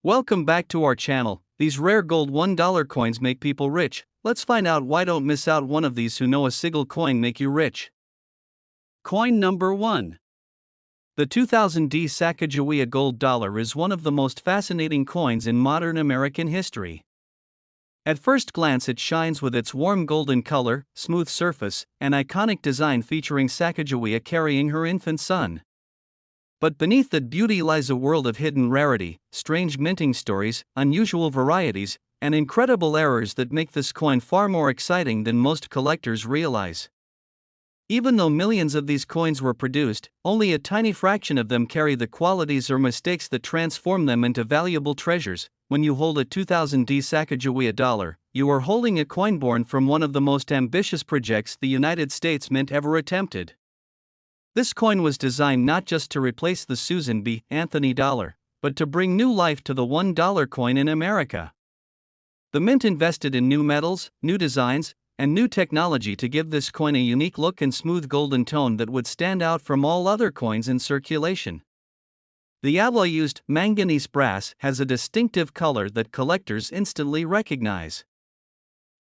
Welcome back to our channel. These rare gold $1 coins make people rich. Let's find out why. Don't miss out one of these who know a single coin make you rich. Coin number 1. The 2000D Sacagawea gold dollar is one of the most fascinating coins in modern American history. At first glance it shines with its warm golden color, smooth surface, and iconic design featuring Sacagawea carrying her infant son. But beneath that beauty lies a world of hidden rarity, strange minting stories, unusual varieties, and incredible errors that make this coin far more exciting than most collectors realize. Even though millions of these coins were produced, only a tiny fraction of them carry the qualities or mistakes that transform them into valuable treasures. When you hold a 2000D Sacagawea dollar, you are holding a coin born from one of the most ambitious projects the United States Mint ever attempted. This coin was designed not just to replace the Susan B. Anthony dollar, but to bring new life to the $1 coin in America. The Mint invested in new metals, new designs, and new technology to give this coin a unique look and smooth golden tone that would stand out from all other coins in circulation. The alloy used, manganese brass, has a distinctive color that collectors instantly recognize.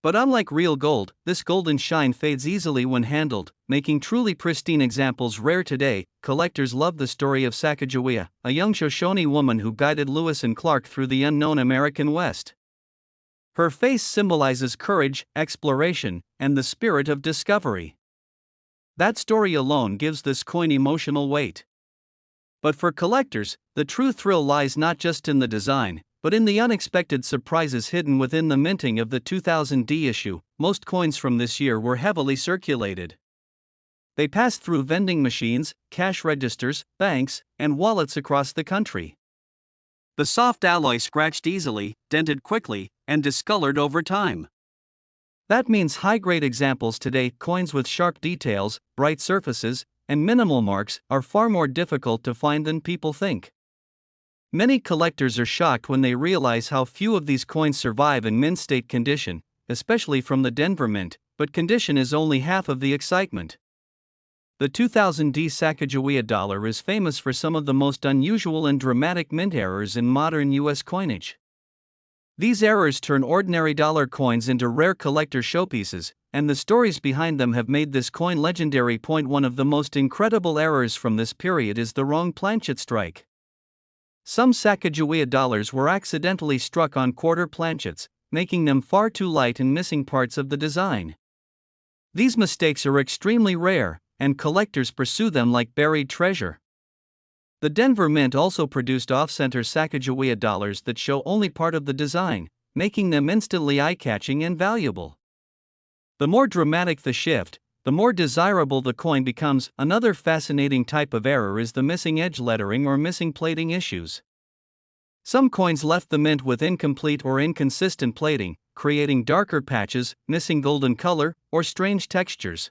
But unlike real gold, this golden shine fades easily when handled, making truly pristine examples rare today. Collectors love the story of Sacagawea, a young Shoshone woman who guided Lewis and Clark through the unknown American West. Her face symbolizes courage, exploration, and the spirit of discovery. That story alone gives this coin emotional weight. But for collectors, the true thrill lies not just in the design, but in the unexpected surprises hidden within the minting of the 2000D issue. Most coins from this year were heavily circulated. They passed through vending machines, cash registers, banks, and wallets across the country. The soft alloy scratched easily, dented quickly, and discolored over time. That means high-grade examples today, coins with sharp details, bright surfaces, and minimal marks, are far more difficult to find than people think. Many collectors are shocked when they realize how few of these coins survive in mint state condition, especially from the Denver Mint, but condition is only half of the excitement. The 2000D Sacagawea dollar is famous for some of the most unusual and dramatic mint errors in modern U.S. coinage. These errors turn ordinary dollar coins into rare collector showpieces, and the stories behind them have made this coin legendary. One of the most incredible errors from this period is the wrong planchet strike. Some Sacagawea dollars were accidentally struck on quarter planchets, making them far too light and missing parts of the design. These mistakes are extremely rare, and collectors pursue them like buried treasure. The Denver Mint also produced off-center Sacagawea dollars that show only part of the design, making them instantly eye-catching and valuable. The more dramatic the shift, the more desirable the coin becomes. Another fascinating type of error is the missing edge lettering or missing plating issues. Some coins left the mint with incomplete or inconsistent plating, creating darker patches, missing golden color, or strange textures.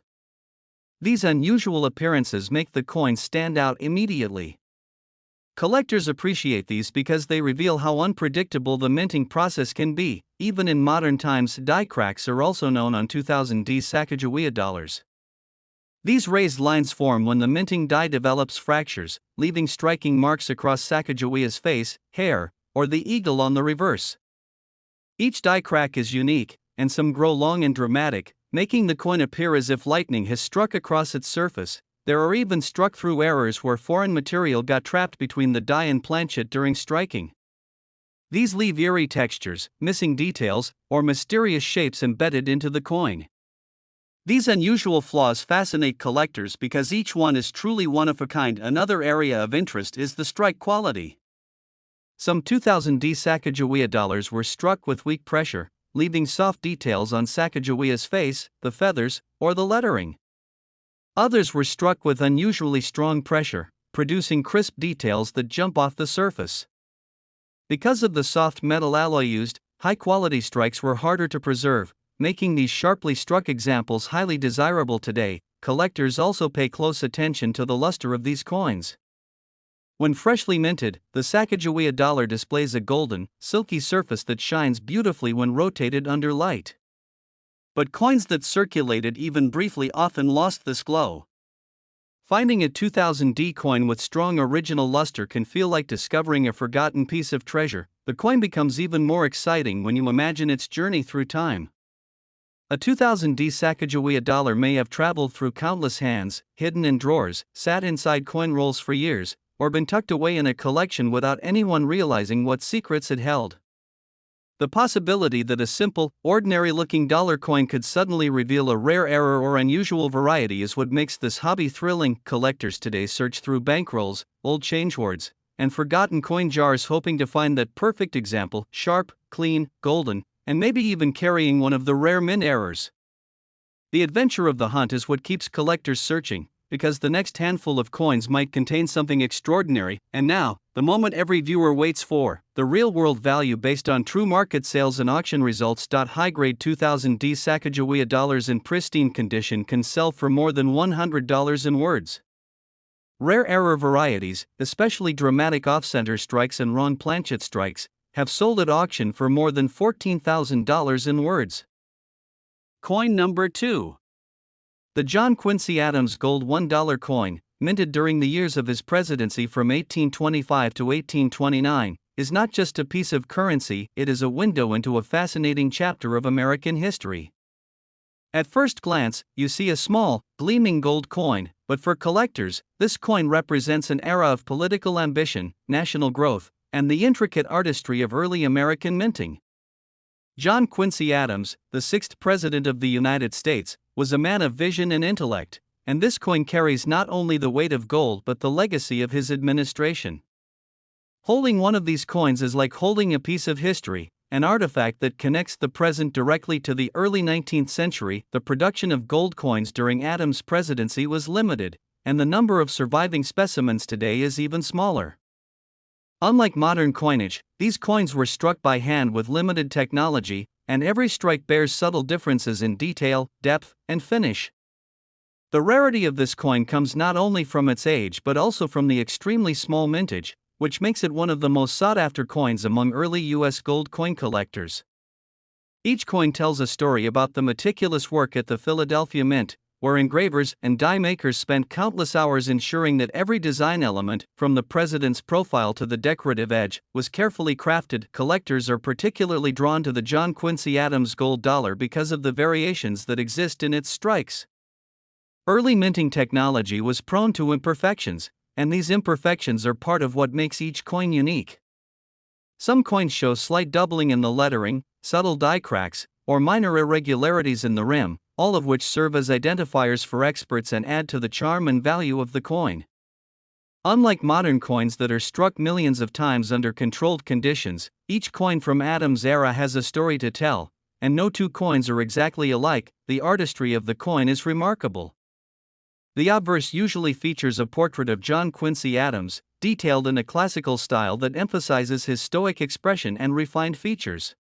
These unusual appearances make the coin stand out immediately. Collectors appreciate these because they reveal how unpredictable the minting process can be. Even in modern times, die cracks are also known on 2000D Sacagawea dollars. These raised lines form when the minting die develops fractures, leaving striking marks across Sacagawea's face, hair, or the eagle on the reverse. Each die crack is unique, and some grow long and dramatic, making the coin appear as if lightning has struck across its surface. There are even struck-through errors where foreign material got trapped between the die and planchet during striking. These leave eerie textures, missing details, or mysterious shapes embedded into the coin. These unusual flaws fascinate collectors because each one is truly one of a kind. Another area of interest is the strike quality. Some 2000D Sacagawea dollars were struck with weak pressure, leaving soft details on Sacagawea's face, the feathers, or the lettering. Others were struck with unusually strong pressure, producing crisp details that jump off the surface. Because of the soft metal alloy used, high-quality strikes were harder to preserve, making these sharply struck examples highly desirable today. Collectors also pay close attention to the luster of these coins. When freshly minted, the Sacagawea dollar displays a golden, silky surface that shines beautifully when rotated under light. But coins that circulated even briefly often lost this glow. Finding a 2000D coin with strong original luster can feel like discovering a forgotten piece of treasure. the coin becomes even more exciting when you imagine its journey through time. A 2000 Sacagawea dollar may have traveled through countless hands, hidden in drawers, sat inside coin rolls for years, or been tucked away in a collection without anyone realizing what secrets it held. The possibility that a simple, ordinary-looking dollar coin could suddenly reveal a rare error or unusual variety is what makes this hobby thrilling. Collectors today search through bankrolls, old change hoards, and forgotten coin jars hoping to find that perfect example, sharp, clean, golden, and maybe even carrying one of the rare mint errors. The adventure of the hunt is what keeps collectors searching, because the next handful of coins might contain something extraordinary. And now, the moment every viewer waits for, the real-world value based on true market sales and auction results. High-grade 2000 Sacagawea dollars in pristine condition can sell for more than $100 in words. Rare error varieties, especially dramatic off-center strikes and wrong planchet strikes, have sold at auction for more than $14,000 in words. Coin number 2. The John Quincy Adams gold $1 coin, minted during the years of his presidency from 1825 to 1829, is not just a piece of currency, it is a window into a fascinating chapter of American history. At first glance, you see a small, gleaming gold coin, but for collectors, this coin represents an era of political ambition, national growth, and the intricate artistry of early American minting. John Quincy Adams, the sixth President of the United States, was a man of vision and intellect, and this coin carries not only the weight of gold but the legacy of his administration. Holding one of these coins is like holding a piece of history, an artifact that connects the present directly to the early 19th century. The production of gold coins during Adams' presidency was limited, and the number of surviving specimens today is even smaller. Unlike modern coinage, these coins were struck by hand with limited technology, and every strike bears subtle differences in detail, depth, and finish. The rarity of this coin comes not only from its age but also from the extremely small mintage, which makes it one of the most sought-after coins among early U.S. gold coin collectors. Each coin tells a story about the meticulous work at the Philadelphia Mint, where engravers and die makers spent countless hours ensuring that every design element, from the president's profile to the decorative edge, was carefully crafted. Collectors are particularly drawn to the John Quincy Adams gold dollar because of the variations that exist in its strikes. Early minting technology was prone to imperfections, and these imperfections are part of what makes each coin unique. Some coins show slight doubling in the lettering, subtle die cracks, or minor irregularities in the rim, all of which serve as identifiers for experts and add to the charm and value of the coin. Unlike modern coins that are struck millions of times under controlled conditions, each coin from Adams' era has a story to tell, and no two coins are exactly alike. The artistry of the coin is remarkable. The obverse usually features a portrait of John Quincy Adams, detailed in a classical style that emphasizes his stoic expression and refined features.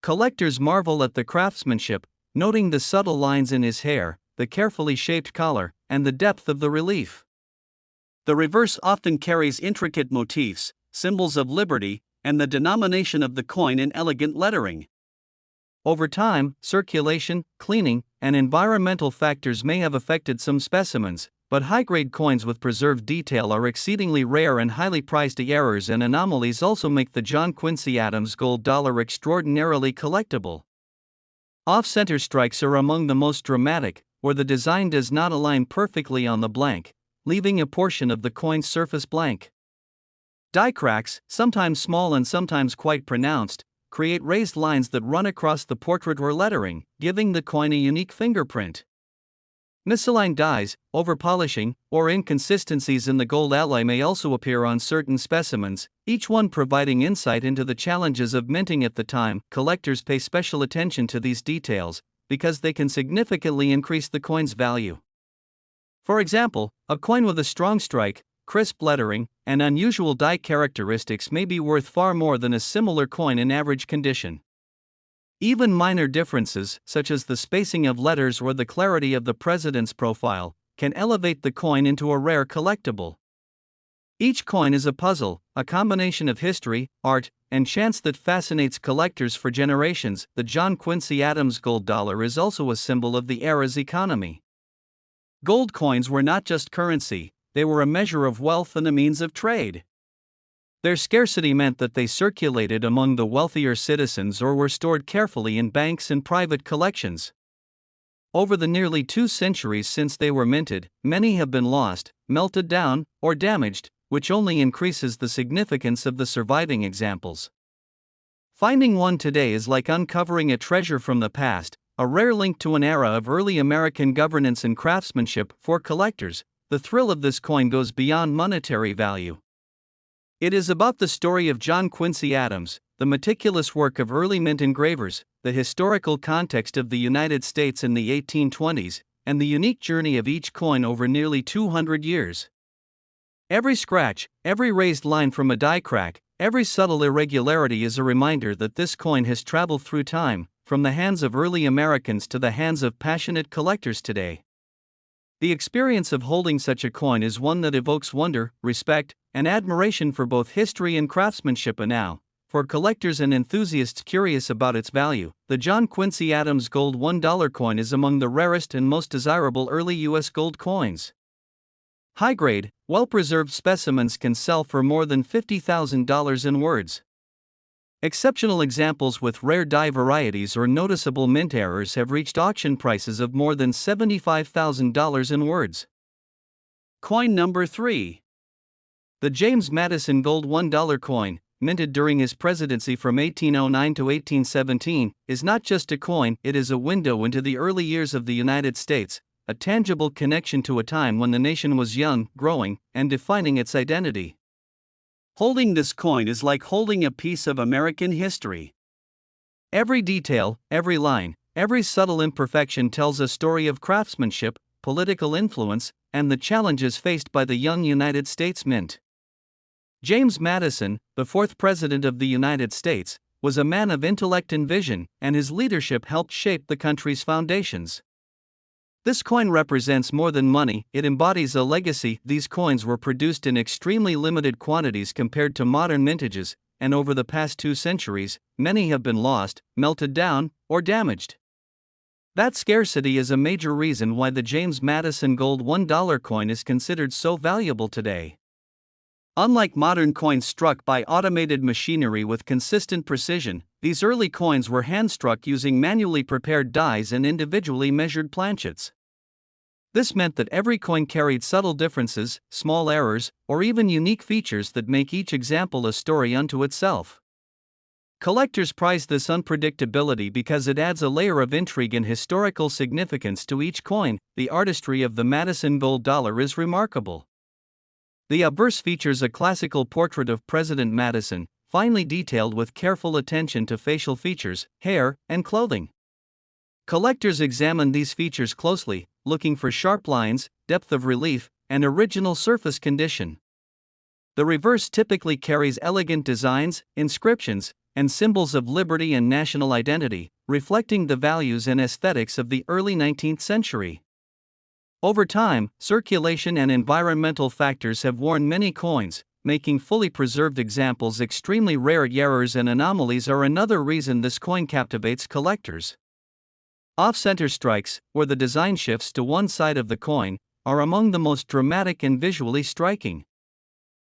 Collectors marvel at the craftsmanship, noting the subtle lines in his hair, the carefully shaped collar, and the depth of the relief. The reverse often carries intricate motifs, symbols of liberty, and the denomination of the coin in elegant lettering. Over time, circulation, cleaning, and environmental factors may have affected some specimens, but high-grade coins with preserved detail are exceedingly rare and highly prized. Errors and anomalies also make the John Quincy Adams gold dollar extraordinarily collectible. Off-center strikes are among the most dramatic, where the design does not align perfectly on the blank, leaving a portion of the coin's surface blank. Die cracks, sometimes small and sometimes quite pronounced, create raised lines that run across the portrait or lettering, giving the coin a unique fingerprint. Misaligned dies, overpolishing, or inconsistencies in the gold alloy may also appear on certain specimens, each one providing insight into the challenges of minting at the time. Collectors pay special attention to these details, because they can significantly increase the coin's value. For example, a coin with a strong strike, crisp lettering, and unusual die characteristics may be worth far more than a similar coin in average condition. Even minor differences, such as the spacing of letters or the clarity of the president's profile, can elevate the coin into a rare collectible. Each coin is a puzzle, a combination of history, art, and chance that fascinates collectors for generations. The John Quincy Adams gold dollar is also a symbol of the era's economy. Gold coins were not just currency, they were a measure of wealth and a means of trade. Their scarcity meant that they circulated among the wealthier citizens or were stored carefully in banks and private collections. Over the nearly 2 centuries since they were minted, many have been lost, melted down, or damaged, which only increases the significance of the surviving examples. Finding one today is like uncovering a treasure from the past, a rare link to an era of early American governance and craftsmanship. For collectors, the thrill of this coin goes beyond monetary value. It is about the story of John Quincy Adams, the meticulous work of early mint engravers, the historical context of the United States in the 1820s, and the unique journey of each coin over nearly 200 years. Every scratch, every raised line from a die crack, every subtle irregularity is a reminder that this coin has traveled through time, from the hands of early Americans to the hands of passionate collectors today. The experience of holding such a coin is one that evokes wonder, respect, and admiration for both history and craftsmanship. And now, for collectors and enthusiasts curious about its value, the John Quincy Adams Gold $1 coin is among the rarest and most desirable early U.S. gold coins. High-grade, well-preserved specimens can sell for more than $50,000 in words. Exceptional examples with rare die varieties or noticeable mint errors have reached auction prices of more than $75,000 in words. Coin number 3. The James Madison Gold $1 coin, minted during his presidency from 1809 to 1817, is not just a coin, it is a window into the early years of the United States, a tangible connection to a time when the nation was young, growing, and defining its identity. Holding this coin is like holding a piece of American history. Every detail, every line, every subtle imperfection tells a story of craftsmanship, political influence, and the challenges faced by the young United States Mint. James Madison, the fourth President of the United States, was a man of intellect and vision, and his leadership helped shape the country's foundations. This coin represents more than money, it embodies a legacy. These coins were produced in extremely limited quantities compared to modern mintages, and over the past 2 centuries, many have been lost, melted down, or damaged. That scarcity is a major reason why the James Madison Gold $1 coin is considered so valuable today. Unlike modern coins struck by automated machinery with consistent precision, these early coins were hand-struck using manually prepared dies and individually measured planchets. This meant that every coin carried subtle differences, small errors, or even unique features that make each example a story unto itself. Collectors prize this unpredictability because it adds a layer of intrigue and historical significance to each coin. The artistry of the Madison Gold $1 is remarkable. The obverse features a classical portrait of President Madison, finely detailed with careful attention to facial features, hair, and clothing. Collectors examine these features closely, looking for sharp lines, depth of relief, and original surface condition. The reverse typically carries elegant designs, inscriptions, and symbols of liberty and national identity, reflecting the values and aesthetics of the early 19th century. Over time, circulation and environmental factors have worn many coins, making fully preserved examples extremely rare. Errors and anomalies are another reason this coin captivates collectors. Off-center strikes, where the design shifts to one side of the coin, are among the most dramatic and visually striking.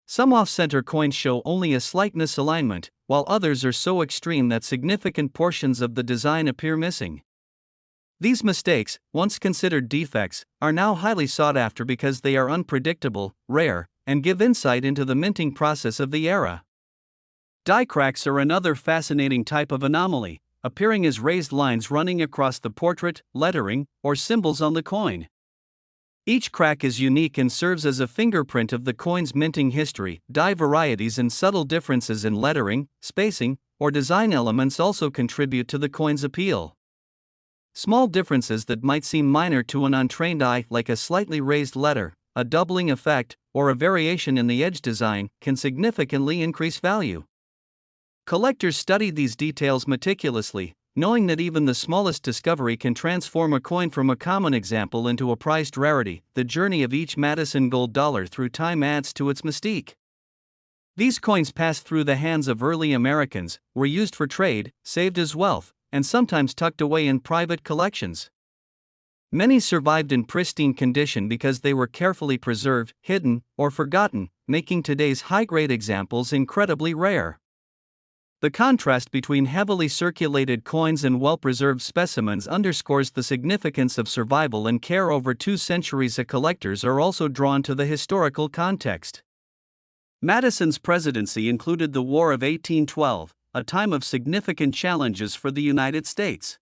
Some off-center coins show only a slight misalignment, while others are so extreme that significant portions of the design appear missing. These mistakes, once considered defects, are now highly sought after because they are unpredictable, rare, and give insight into the minting process of the era. Die cracks are another fascinating type of anomaly, appearing as raised lines running across the portrait, lettering, or symbols on the coin. Each crack is unique and serves as a fingerprint of the coin's minting history. Die varieties and subtle differences in lettering, spacing, or design elements also contribute to the coin's appeal. Small differences that might seem minor to an untrained eye, like a slightly raised letter, a doubling effect, or a variation in the edge design, can significantly increase value. Collectors study these details meticulously, knowing that even the smallest discovery can transform a coin from a common example into a prized rarity. The journey of each Madison Gold $1 through time adds to its mystique. These coins passed through the hands of early Americans, were used for trade, saved as wealth, and sometimes tucked away in private collections. Many survived in pristine condition because they were carefully preserved, hidden, or forgotten, making today's high-grade examples incredibly rare. The contrast between heavily circulated coins and well-preserved specimens underscores the significance of survival and care over 2 centuries. Collectors are also drawn to the historical context. Madison's presidency included the War of 1812, a time of significant challenges for the United States.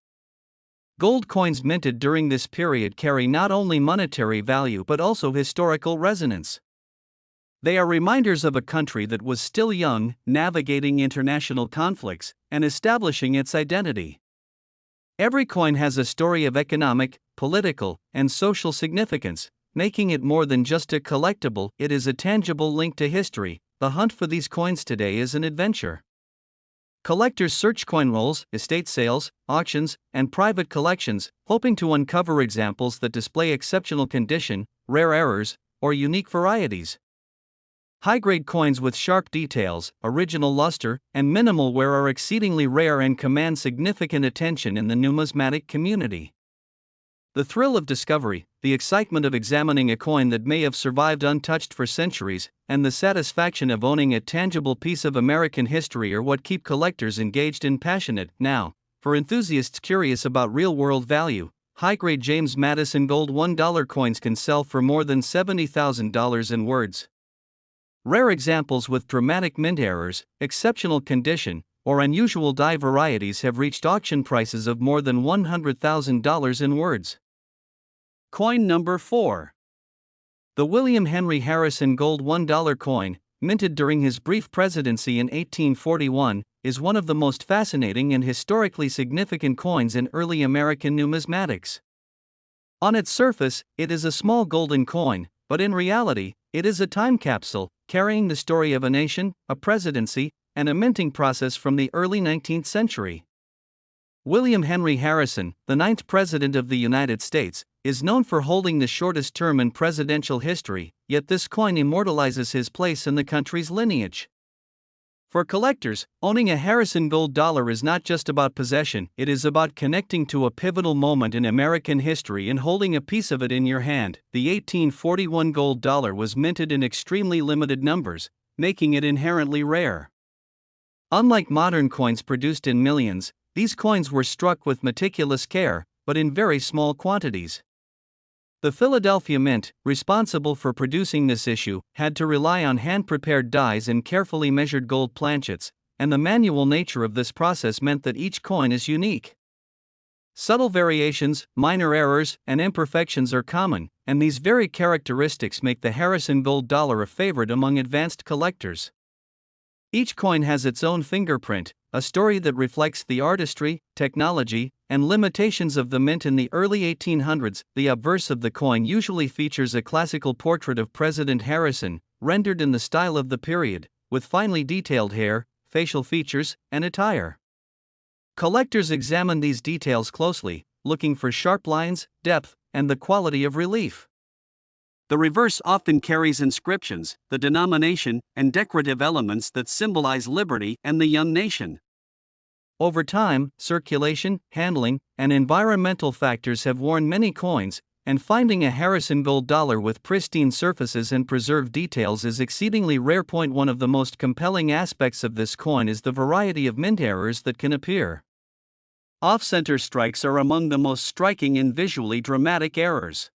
Gold coins minted during this period carry not only monetary value but also historical resonance. They are reminders of a country that was still young, navigating international conflicts, and establishing its identity. Every coin has a story of economic, political, and social significance, making it more than just a collectible. It is a tangible link to history. The hunt for these coins today is an adventure. Collectors search coin rolls, estate sales, auctions, and private collections, hoping to uncover examples that display exceptional condition, rare errors, or unique varieties. High-grade coins with sharp details, original luster, and minimal wear are exceedingly rare and command significant attention in the numismatic community. The thrill of discovery, the excitement of examining a coin that may have survived untouched for centuries, and the satisfaction of owning a tangible piece of American history are what keep collectors engaged and passionate. Now, for enthusiasts curious about real-world value, high-grade James Madison gold $1 coins can sell for more than $70,000 in words. Rare examples with dramatic mint errors, exceptional condition, or unusual die varieties have reached auction prices of more than $100,000 in words. Coin number 4. The William Henry Harrison gold $1 coin, minted during his brief presidency in 1841, is one of the most fascinating and historically significant coins in early American numismatics. On its surface, it is a small golden coin, but in reality, it is a time capsule, carrying the story of a nation, a presidency, and a minting process from the early 19th century. William Henry Harrison, the 9th President of the United States, is known for holding the shortest term in presidential history, yet this coin immortalizes his place in the country's lineage. For collectors, owning a Harrison gold dollar is not just about possession, it is about connecting to a pivotal moment in American history and holding a piece of it in your hand. The 1841 gold dollar was minted in extremely limited numbers, making it inherently rare. Unlike modern coins produced in millions, these coins were struck with meticulous care, but in very small quantities. The Philadelphia Mint, responsible for producing this issue, had to rely on hand-prepared dies and carefully measured gold planchets, and the manual nature of this process meant that each coin is unique. Subtle variations, minor errors, and imperfections are common, and these very characteristics make the Harrison gold dollar a favorite among advanced collectors. Each coin has its own fingerprint, a story that reflects the artistry, technology, and limitations of the mint in the early 1800s. The obverse of the coin usually features a classical portrait of President Harrison, rendered in the style of the period, with finely detailed hair, facial features, and attire. Collectors examine these details closely, looking for sharp lines, depth, and the quality of relief. The reverse often carries inscriptions, the denomination, and decorative elements that symbolize liberty and the young nation. Over time, circulation, handling, and environmental factors have worn many coins, and finding a Harrison gold dollar with pristine surfaces and preserved details is exceedingly rare. One of the most compelling aspects of this coin is the variety of mint errors that can appear. Off-center strikes are among the most striking and visually dramatic errors.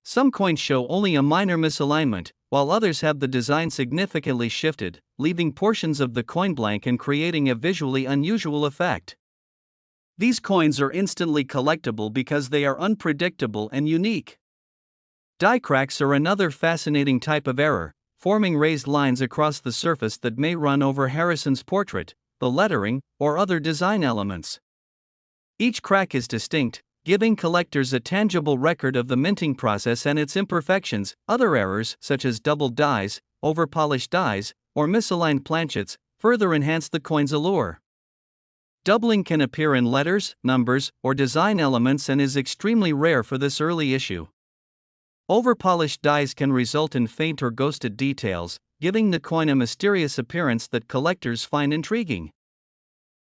Some coins show only a minor misalignment, while others have the design significantly shifted, leaving portions of the coin blank and creating a visually unusual effect. These coins are instantly collectible because they are unpredictable and unique. Die cracks are another fascinating type of error, forming raised lines across the surface that may run over Harrison's portrait, the lettering, or other design elements. Each crack is distinct, giving collectors a tangible record of the minting process and its imperfections. Other errors, such as doubled dies, overpolished dies, or misaligned planchets, further enhance the coin's allure. Doubling can appear in letters, numbers, or design elements and is extremely rare for this early issue. Overpolished dies can result in faint or ghosted details, giving the coin a mysterious appearance that collectors find intriguing.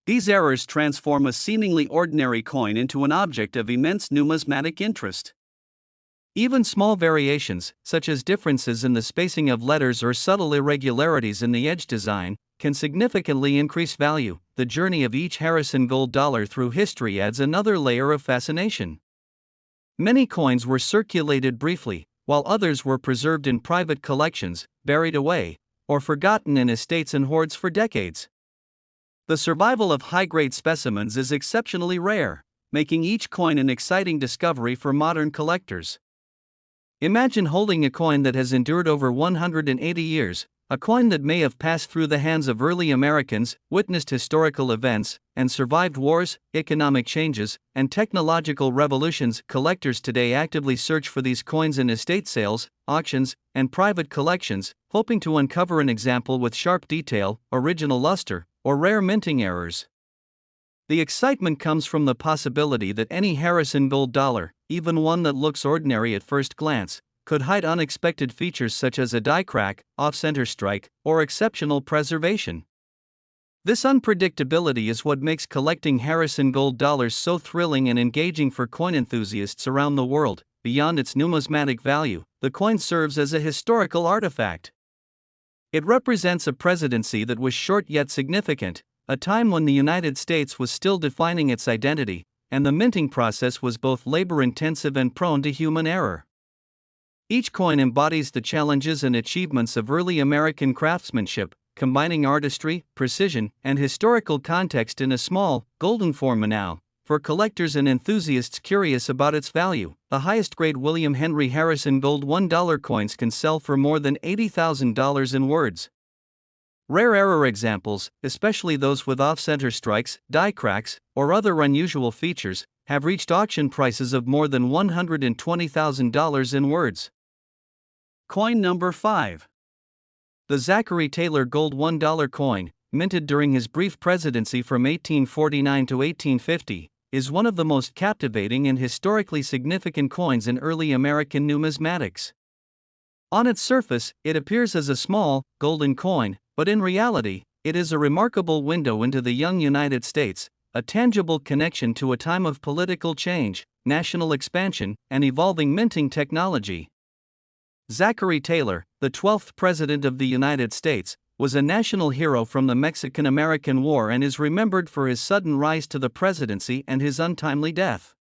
These errors transform a seemingly ordinary coin into an object of immense numismatic interest. Even small variations, such as differences in the spacing of letters or subtle irregularities in the edge design, can significantly increase value. The journey of each Harrison gold dollar through history adds another layer of fascination. Many coins were circulated briefly, while others were preserved in private collections, buried away, or forgotten in estates and hoards for decades. The survival of high-grade specimens is exceptionally rare, making each coin an exciting discovery for modern collectors. Imagine holding a coin that has endured over 180 years, a coin that may have passed through the hands of early Americans, witnessed historical events, and survived wars, economic changes, and technological revolutions. Collectors today actively search for these coins in estate sales, auctions, and private collections, hoping to uncover an example with sharp detail, original luster, or rare minting errors. The excitement comes from the possibility that any Harrison gold dollar, even one that looks ordinary at first glance, could hide unexpected features such as a die crack, off-center strike, or exceptional preservation. This unpredictability is what makes collecting Harrison gold dollars so thrilling and engaging for coin enthusiasts around the world. Beyond its numismatic value, the coin serves as a historical artifact. It represents a presidency that was short yet significant, a time when the United States was still defining its identity, and the minting process was both labor-intensive and prone to human error. Each coin embodies the challenges and achievements of early American craftsmanship, combining artistry, precision, and historical context in a small, golden form. Now, for collectors and enthusiasts curious about its value, the highest-grade William Henry Harrison gold $1 coins can sell for more than $80,000 in words. Rare error examples, especially those with off-center strikes, die cracks, or other unusual features, have reached auction prices of more than $120,000 in words. Coin number 5. The Zachary Taylor gold $1 coin, minted during his brief presidency from 1849 to 1850, is one of the most captivating and historically significant coins in early American numismatics. On its surface, it appears as a small, golden coin, but in reality, it is a remarkable window into the young United States, a tangible connection to a time of political change, national expansion, and evolving minting technology. Zachary Taylor, the 12th President of the United States, was a national hero from the Mexican-American War and is remembered for his sudden rise to the presidency and his untimely death.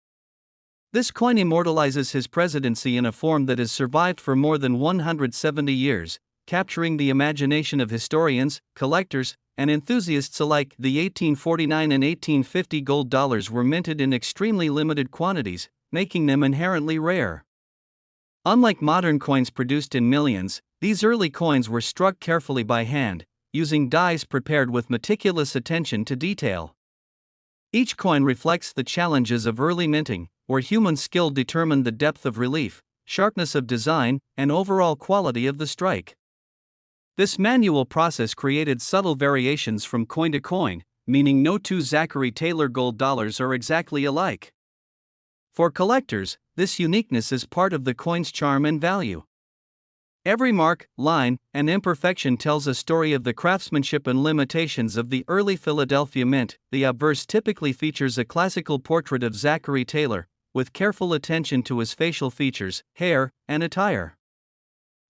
This coin immortalizes his presidency in a form that has survived for more than 170 years, capturing the imagination of historians, collectors, and enthusiasts alike. The 1849 and 1850 gold dollars were minted in extremely limited quantities, making them inherently rare. Unlike modern coins produced in millions, these early coins were struck carefully by hand, using dies prepared with meticulous attention to detail. Each coin reflects the challenges of early minting, where human skill determined the depth of relief, sharpness of design, and overall quality of the strike. This manual process created subtle variations from coin to coin, meaning no two Zachary Taylor gold dollars are exactly alike. For collectors, this uniqueness is part of the coin's charm and value. Every mark, line, and imperfection tells a story of the craftsmanship and limitations of the early Philadelphia Mint. The obverse typically features a classical portrait of Zachary Taylor, with careful attention to his facial features, hair, and attire.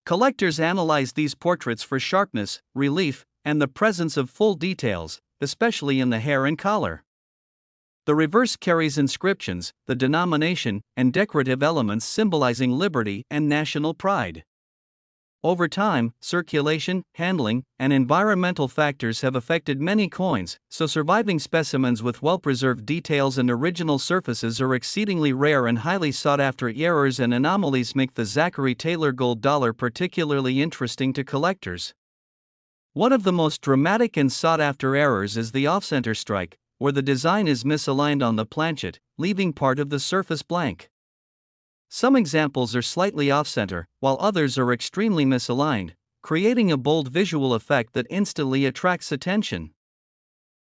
Collectors analyze these portraits for sharpness, relief, and the presence of full details, especially in the hair and collar. The reverse carries inscriptions, the denomination, and decorative elements symbolizing liberty and national pride. Over time, circulation, handling, and environmental factors have affected many coins, so surviving specimens with well-preserved details and original surfaces are exceedingly rare and highly sought after. Errors and anomalies make the Zachary Taylor gold dollar particularly interesting to collectors. One of the most dramatic and sought-after errors is the off-center strike, where the design is misaligned on the planchet, leaving part of the surface blank. Some examples are slightly off-center, while others are extremely misaligned, creating a bold visual effect that instantly attracts attention.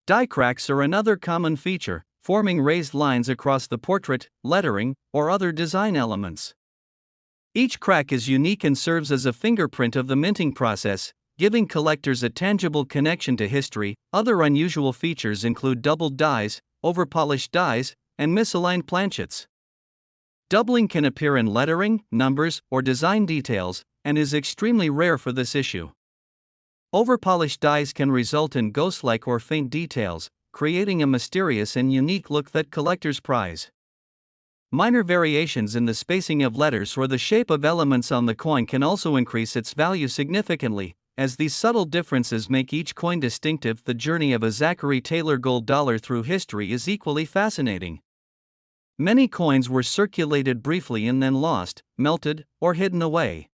Die cracks are another common feature, forming raised lines across the portrait, lettering, or other design elements. Each crack is unique and serves as a fingerprint of the minting process, giving collectors a tangible connection to history. Other unusual features include doubled dies, overpolished dies, and misaligned planchets. Doubling can appear in lettering, numbers, or design details, and is extremely rare for this issue. Overpolished dies can result in ghost-like or faint details, creating a mysterious and unique look that collectors prize. Minor variations in the spacing of letters or the shape of elements on the coin can also increase its value significantly. As these subtle differences make each coin distinctive, the journey of a Zachary Taylor gold dollar through history is equally fascinating. Many coins were circulated briefly and then lost, melted, or hidden away.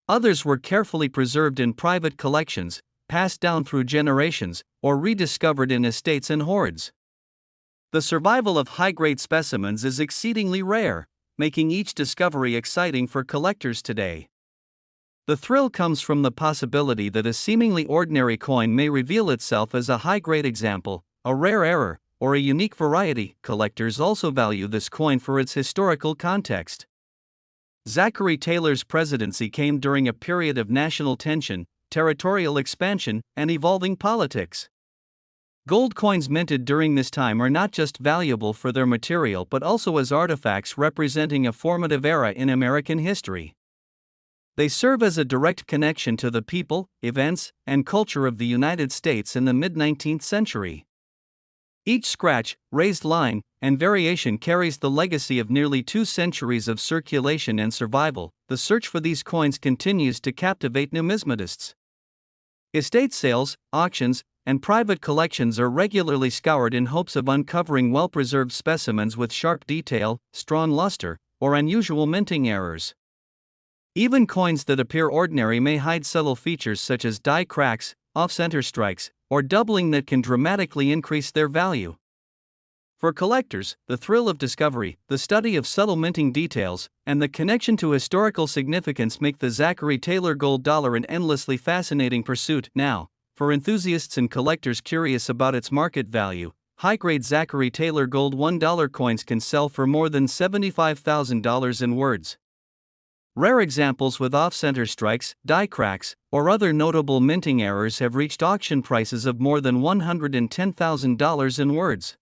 Others were carefully preserved in private collections, passed down through generations, or rediscovered in estates and hoards. The survival of high-grade specimens is exceedingly rare, making each discovery exciting for collectors today. The thrill comes from the possibility that a seemingly ordinary coin may reveal itself as a high-grade example, a rare error, or a unique variety. Collectors also value this coin for its historical context. Zachary Taylor's presidency came during a period of national tension, territorial expansion, and evolving politics. Gold coins minted during this time are not just valuable for their material but also as artifacts representing a formative era in American history. They serve as a direct connection to the people, events, and culture of the United States in the mid-19th century. Each scratch, raised line, and variation carries the legacy of nearly 2 centuries of circulation and survival. The search for these coins continues to captivate numismatists. Estate sales, auctions, and private collections are regularly scoured in hopes of uncovering well-preserved specimens with sharp detail, strong luster, or unusual minting errors. Even coins that appear ordinary may hide subtle features such as die cracks, off-center strikes, or doubling that can dramatically increase their value. For collectors, the thrill of discovery, the study of subtle minting details, and the connection to historical significance make the Zachary Taylor gold dollar an endlessly fascinating pursuit. Now, for enthusiasts and collectors curious about its market value, high-grade Zachary Taylor gold $1 coins can sell for more than $75,000 in words. Rare examples with off-center strikes, die cracks, or other notable minting errors have reached auction prices of more than $110,000 in words.